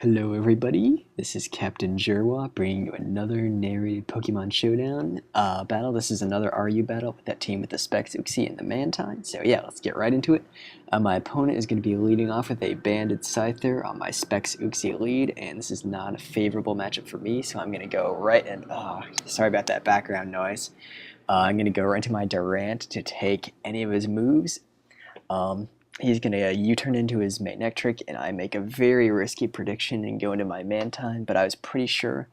Hello everybody, this is Captain Jerwa bringing you another narrated Pokemon Showdown battle. This is another RU battle with that team with the Specs, Uxie, and the Mantine. So yeah, let's get right into it. My opponent is going to be leading off with a Banded Scyther on my Specs Uxie lead, and this is not a favorable matchup for me, so I'm going to go right and, sorry about that background noise. I'm going to go right into my Durant to take any of his moves. He's going to U-turn into his Magnetric, and I make a very risky prediction and go into my Mantine, but I was pretty sure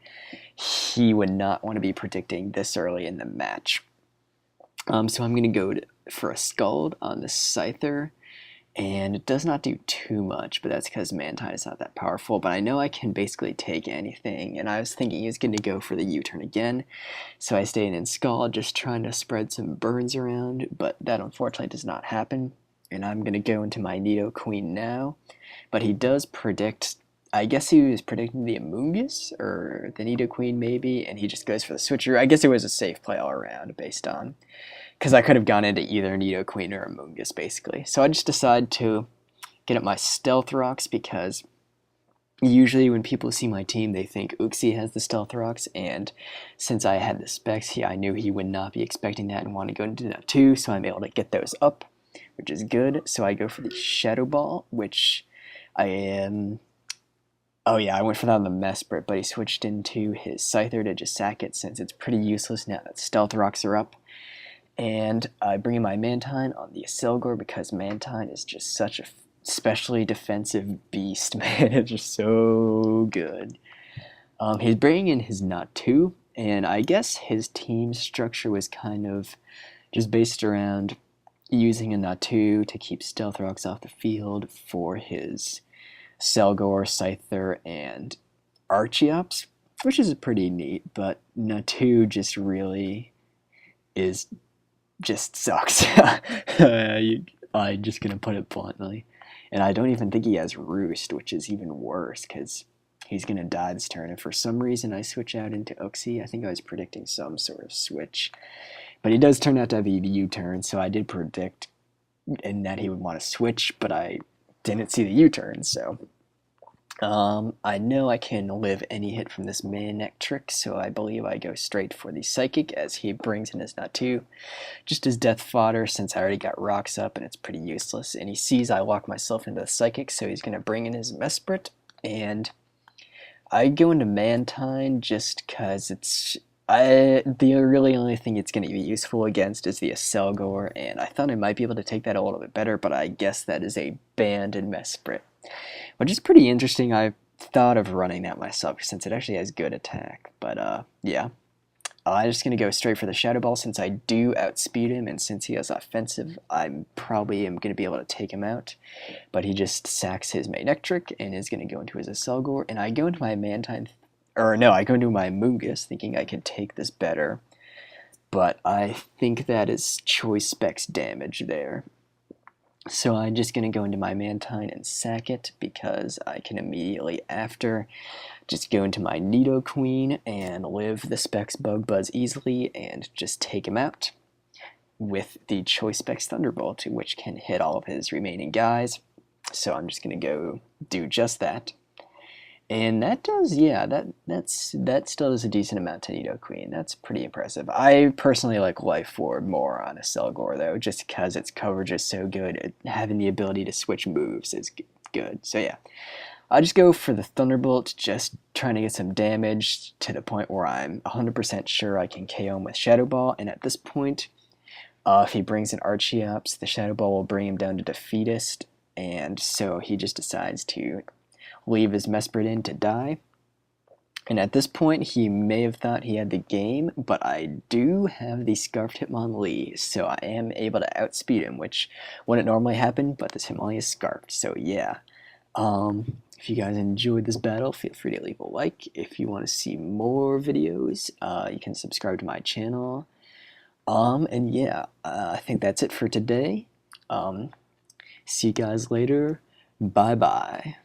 he would not want to be predicting this early in the match. So I'm going to go for a Scald on the Scyther, and it does not do too much, but that's because Mantine is not that powerful, but I know I can basically take anything, and I was thinking he was going to go for the U-turn again, so I stayed in Scald, just trying to spread some burns around, but that unfortunately does not happen. And I'm going to go into my Nidoqueen now, but he does predict, I guess he was predicting the Amoonguss, or the Nidoqueen maybe, and he just goes for the Switcher. I guess it was a safe play all around based on, because I could have gone into either Nidoqueen or Amoonguss basically. So I just decide to get up my Stealth Rocks, because usually when people see my team, they think Uxie has the Stealth Rocks, and since I had the Specs, I knew he would not be expecting that and want to go into that too, so I'm able to get those up, which is good. So I go for the Shadow Ball, which I am... Oh yeah, I went for that on the Mesprit, but he switched into his Scyther to just sack it since it's pretty useless now that Stealth Rocks are up. And I bring in my Mantine on the Acelgor because Mantine is just such a specially defensive beast, man. It's just so good. He's bringing in his Natu, and I guess his team structure was kind of just based around using a Natu to keep Stealth Rocks off the field for his Selgor, Scyther, and Archeops, which is pretty neat, but Natu just really just sucks. I'm just gonna put it bluntly. And I don't even think he has Roost, which is even worse, because he's gonna die this turn. And for some reason I switch out into Uxie. I think I was predicting some sort of switch. But he does turn out to have a U-turn, so I did predict in that he would want to switch, but I didn't see the U-turn, so I know I can live any hit from this Magnetric, so I believe I go straight for the Psychic as he brings in his Natu, just as death fodder since I already got rocks up and it's pretty useless, and he sees I lock myself into the Psychic, so he's going to bring in his Mesprit, and I go into Mantine just because it's... the really only thing it's going to be useful against is the Acelgor, and I thought I might be able to take that a little bit better, but I guess that is a Banded Mesprit, which is pretty interesting. I thought of running that myself since it actually has good attack, but yeah. I'm just going to go straight for the Shadow Ball since I do outspeed him, and since he has offensive, I probably am going to be able to take him out. But he just sacks his Magnetric and is going to go into his Acelgor, and I go into my Mantine, or no, I go into my Amoonguss thinking I could take this better, but I think that is Choice Specs damage there. So I'm just going to go into my Mantine and sack it because I can immediately after just go into my Nidoqueen and live the Specs Bug Buzz easily and just take him out with the Choice Specs Thunderbolt, which can hit all of his remaining guys. So I'm just going to go do just that. And that does, yeah, that still does a decent amount to Nidoqueen. That's pretty impressive. I personally like Life Orb more on Acelgor though, just because its coverage is so good. Having the ability to switch moves is good. So yeah, I just go for the Thunderbolt, just trying to get some damage to the point where I'm 100% sure I can KO him with Shadow Ball. And at this point, if he brings an Archeops, the Shadow Ball will bring him down to Defeatist, and so he just decides to leave his Mesprit in to die. And at this point, he may have thought he had the game, but I do have the Scarfed Hitmonlee, so I am able to outspeed him, which wouldn't normally happen, but this Hitmonlee is Scarfed, so yeah. If you guys enjoyed this battle, feel free to leave a like. If you want to see more videos, you can subscribe to my channel. And yeah, I think that's it for today. See you guys later. Bye-bye.